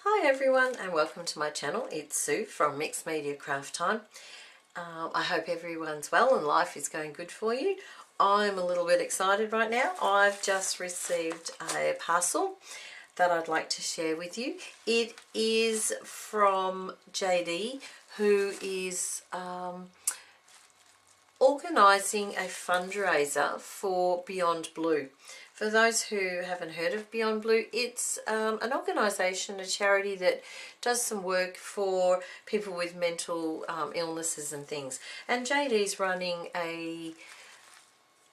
Hi everyone and welcome to my channel. It's Sue from Mixed Media Craft Time. I hope everyone's well and life is going good for you. I'm a little bit excited right now. I've just received a parcel that I'd like to share with you. It is from JD, who is organising a fundraiser for Beyond Blue. For those who haven't heard of Beyond Blue, it's an organisation, a charity that does some work for people with mental illnesses and things. And JD's running a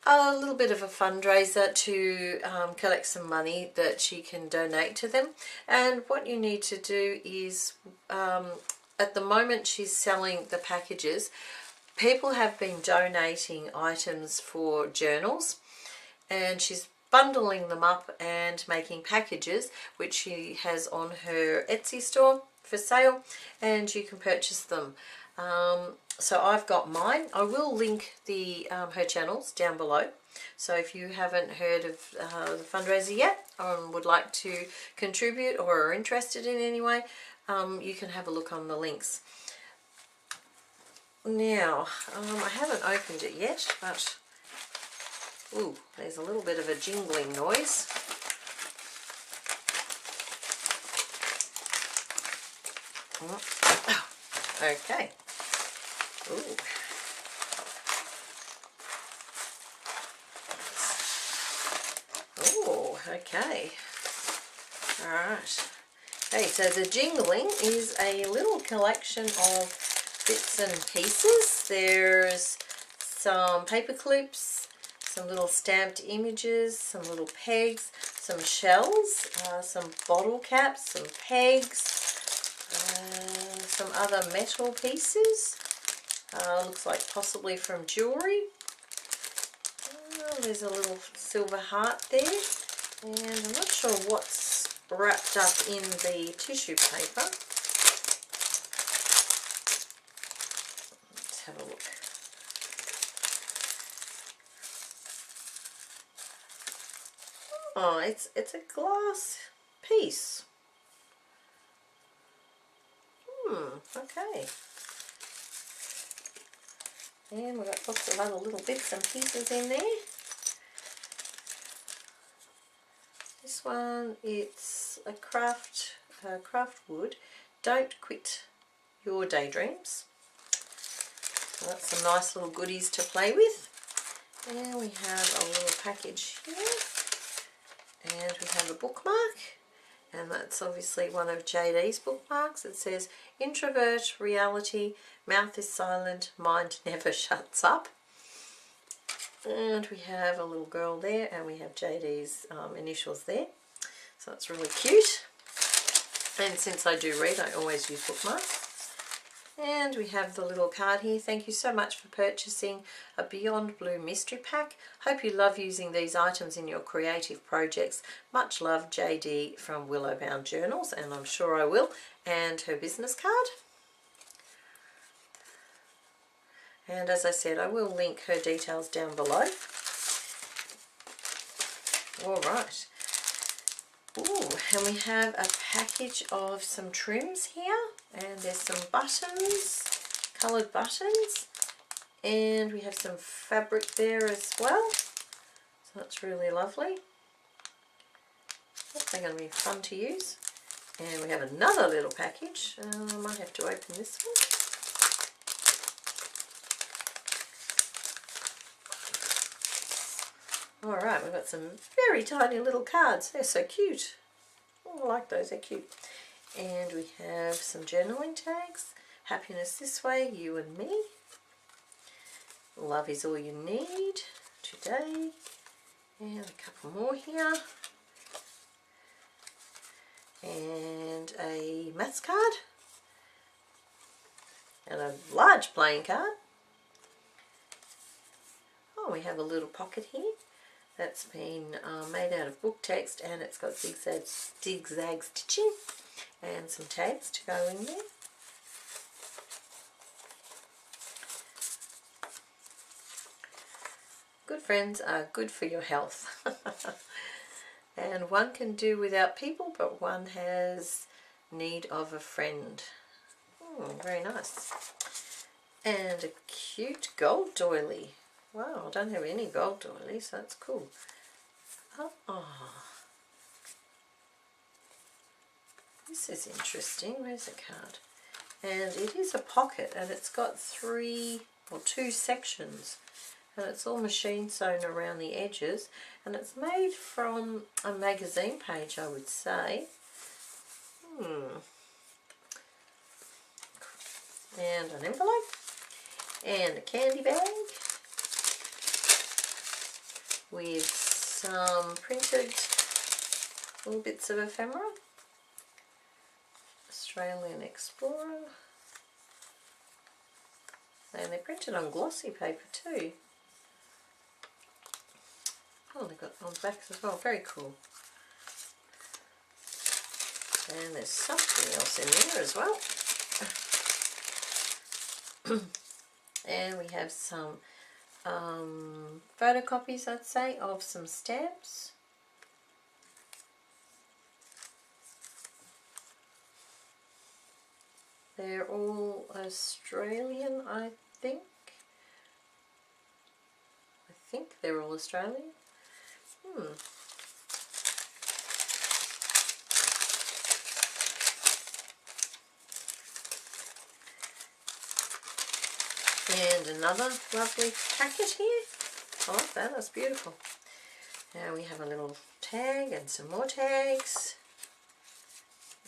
little bit of a fundraiser to collect some money that she can donate to them. And what you need to do is, at the moment she's selling the packages, people have been donating items for journals, and she's bundling them up and making packages which she has on her Etsy store for sale, and you can purchase them. So I've got mine. I will link the her channels down below, so if you haven't heard of the fundraiser yet would like to contribute or are interested in any way, you can have a look on the links. Now I haven't opened it yet, but ooh, there's a little bit of a jingling noise. Oh, okay. Ooh. Oh, okay. Alright. Okay, so the jingling is a little collection of bits and pieces. There's some paper clips, some little stamped images, some little pegs, some shells, some bottle caps, some pegs, some other metal pieces. Looks like possibly from jewellery. There's a little silver heart there, and I'm not sure what's wrapped up in the tissue paper. Let's have a look. Oh, it's a glass piece. Okay. And we've got lots of other little bits and pieces in there. This one, it's a craft wood. Don't quit your daydreams. So that's some nice little goodies to play with. And we have a little package here. And we have a bookmark, and that's obviously one of JD's bookmarks. It says, "Introvert reality, mouth is silent, mind never shuts up." And we have a little girl there, and we have JD's initials there. So that's really cute. And since I do read, I always use bookmarks. And we have the little card here. Thank you so much for purchasing a Beyond Blue mystery pack. Hope you love using these items in your creative projects. Much love, JD from Willowbound Journals, and I'm sure I will. And her business card. And as I said, I will link her details down below. Alright. Ooh, and we have a package of some trims here, and there's some buttons, coloured buttons, and we have some fabric there as well, so that's really lovely. They're going to be fun to use. And we have another little package. I might have to open this one. Alright, we've got some very tiny little cards. They're so cute. Oh, I like those, they're cute. And we have some journaling tags. Happiness this way, you and me. Love is all you need today. And a couple more here. And a maths card. And a large playing card. Oh, we have a little pocket here. That's been made out of book text, and it's got zigzag stitching and some tags to go in there. Good friends are good for your health. And one can do without people, but one has Need of a Friend. Very nice. And a cute gold doily. Wow, I don't have any gold doilies, so that's cool. Oh, this is interesting. Where's the card? And it is a pocket, and it's got 2 sections, and it's all machine sewn around the edges, and it's made from a magazine page, I would say. And an envelope, and a candy bag with some printed little bits of ephemera. Australian Explorer. And they're printed on glossy paper too. Oh, they've got on backs as well. Very cool. And there's something else in there as well. And we have some photocopies, I'd say, of some stamps. They're all Australian, I think. I think they're all Australian. And another lovely packet here. I like that, that's beautiful. Now we have a little tag and some more tags.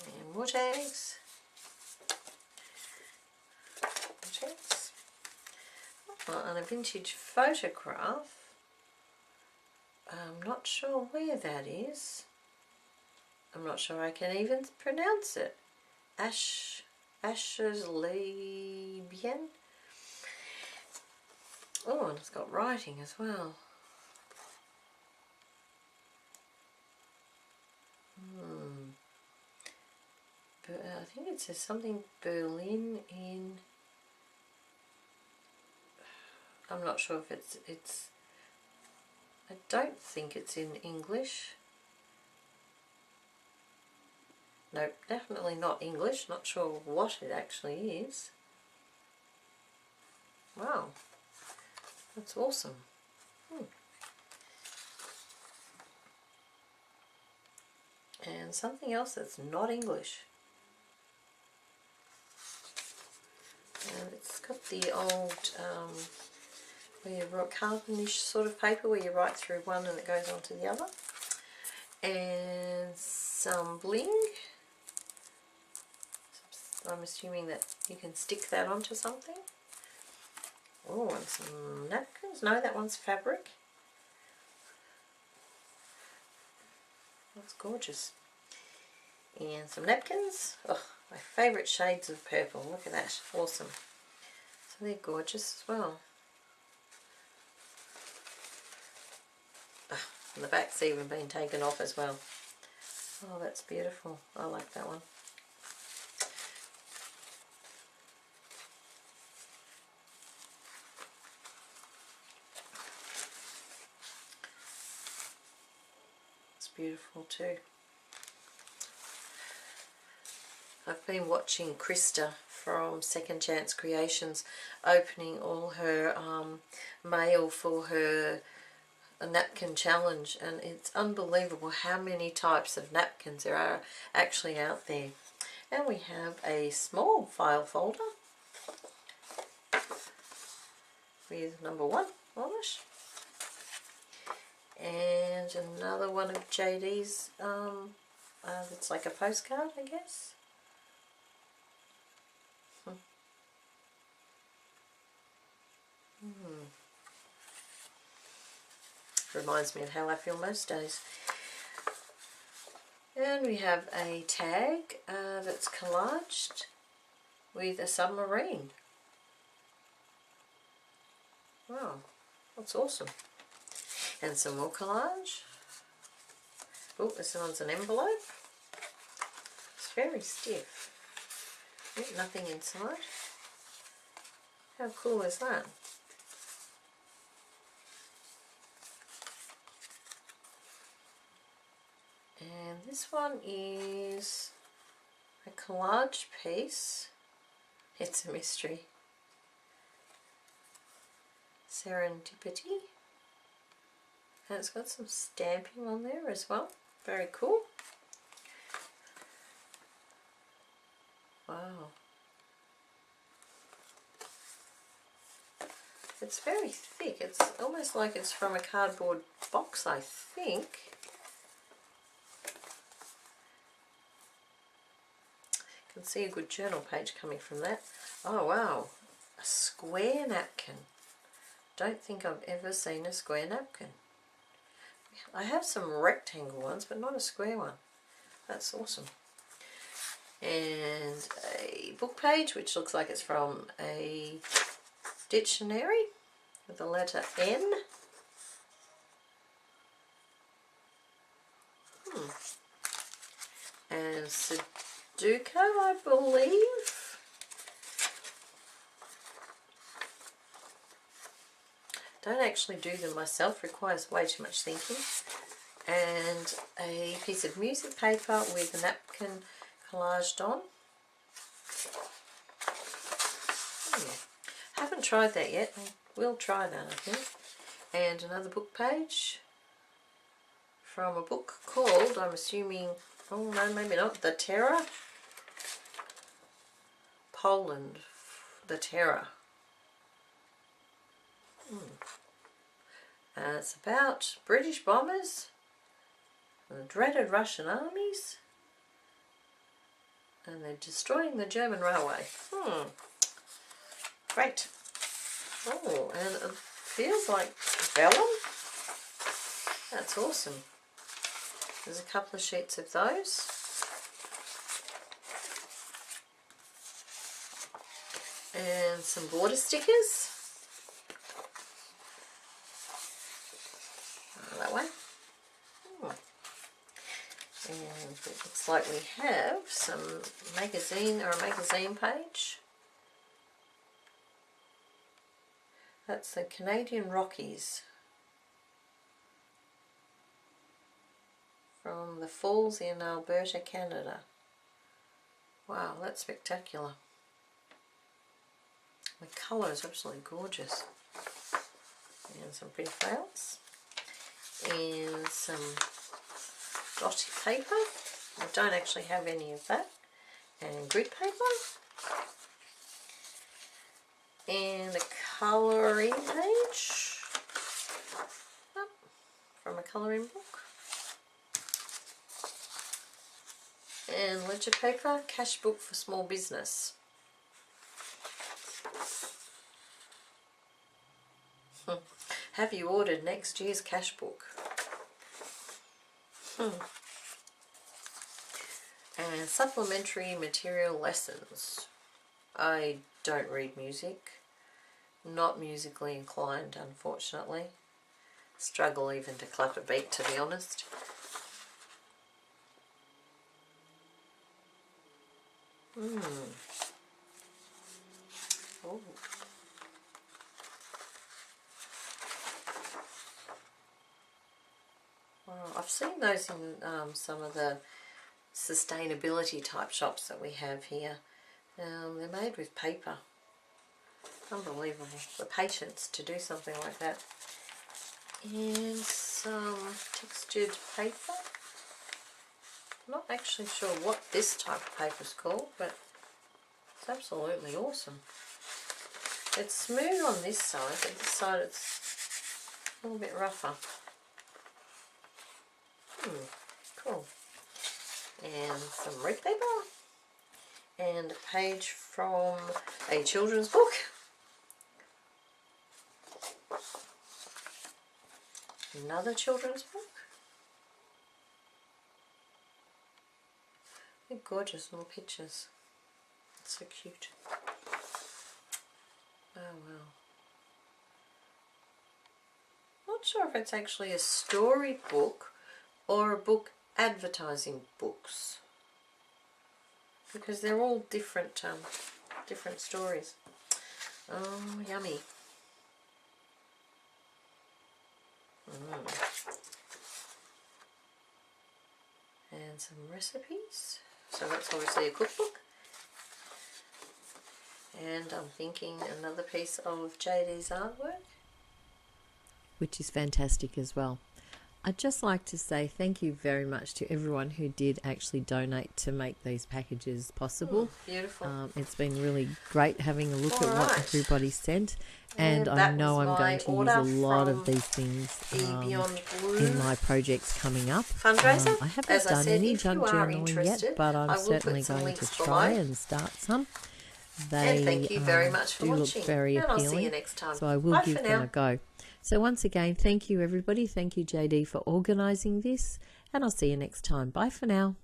And more tags. And a vintage photograph. I'm not sure where that is. I'm not sure I can even pronounce it. Ashersleben. Oh, and it's got writing as well. But I think it says something Berlin in... I'm not sure if it's I don't think it's in English. No, definitely not English. Not sure what it actually is. Wow, that's awesome. And something else that's not English. And it's got the old where you write carbonish sort of paper where you write through one and it goes on to the other. And some bling. I'm assuming that you can stick that onto something. Oh, and some napkins. No, that one's fabric. That's gorgeous. And some napkins. Oh, my favourite shades of purple. Look at that. Awesome. So they're gorgeous as well. And the back's even been taken off as well. Oh, that's beautiful. I like that one. It's beautiful too. I've been watching Christa from Second Chance Creations opening all her mail for her napkin challenge, and it's unbelievable how many types of napkins there are actually out there. And we have a small file folder with number 1 on it, and another one of JD's. It's like a postcard, I guess. Reminds me of how I feel most days. And we have a tag that's collaged with a submarine. Wow, that's awesome. And some more collage. Oh, this one's an envelope. It's very stiff. Oh, nothing inside. How cool is that? And this one is a collage piece. It's a mystery. Serendipity. And it's got some stamping on there as well. Very cool. Wow. It's very thick. It's almost like it's from a cardboard box, I think. You can see a good journal page coming from that. Oh wow, a square napkin. Don't think I've ever seen a square napkin. I have some rectangle ones, but not a square one. That's awesome. And a book page, which looks like it's from a dictionary with the letter N. And Sudoku, I believe. Don't actually do them myself, requires way too much thinking. And a piece of music paper with a napkin collaged on. Haven't tried that yet. I will try that, I think. And another book page from a book called, I'm assuming, oh no, maybe not, The Terror. Poland, The Terror. And it's about British bombers and the dreaded Russian armies, and they're destroying the German railway. Great. Oh, and it feels like vellum. That's awesome. There's a couple of sheets of those. And some border stickers. That way. And it looks like we have some magazine or a magazine page. That's the Canadian Rockies from the falls in Alberta, Canada. Wow, that's spectacular. The colour is absolutely gorgeous. And some pretty flowers. And some dotty paper. I don't actually have any of that. And grid paper. And a colouring page from a colouring book. And ledger paper, cash book for small business. Have you ordered next year's cash book? And supplementary material lessons. I don't read music. Not musically inclined, unfortunately. Struggle even to clap a beat, to be honest. Oh. Wow, I've seen those in some of the sustainability type shops that we have here. They're made with paper. Unbelievable. The patience to do something like that. And some textured paper. I'm not actually sure what this type of paper is called, but it's absolutely awesome. It's smooth on this side, but this side it's a little bit rougher. Cool. And some red paper. And a page from a children's book. Another children's book. They're gorgeous little pictures. It's so cute. Oh wow. Not sure if it's actually a story book or a book advertising books, because they're all different different stories. Oh, yummy. And some recipes. So that's obviously a cookbook. And I'm thinking another piece of JD's artwork. Which is fantastic as well. I'd just like to say thank you very much to everyone who did actually donate to make these packages possible. Beautiful. It's been really great having a look at what everybody sent. And I that know was I'm going to my use a order lot of from these things the Beyond Blue in my projects coming up. fundraiser. I haven't As I done said, any if you junk are journaling interested, yet, but I I'm will certainly put some going to links try below. and start some. And thank you very much for do watching. look very and appealing, I'll see you next time. so I will Bye give for them now. a go. So once again, thank you everybody. Thank you JD for organising this, and I'll see you next time. Bye for now.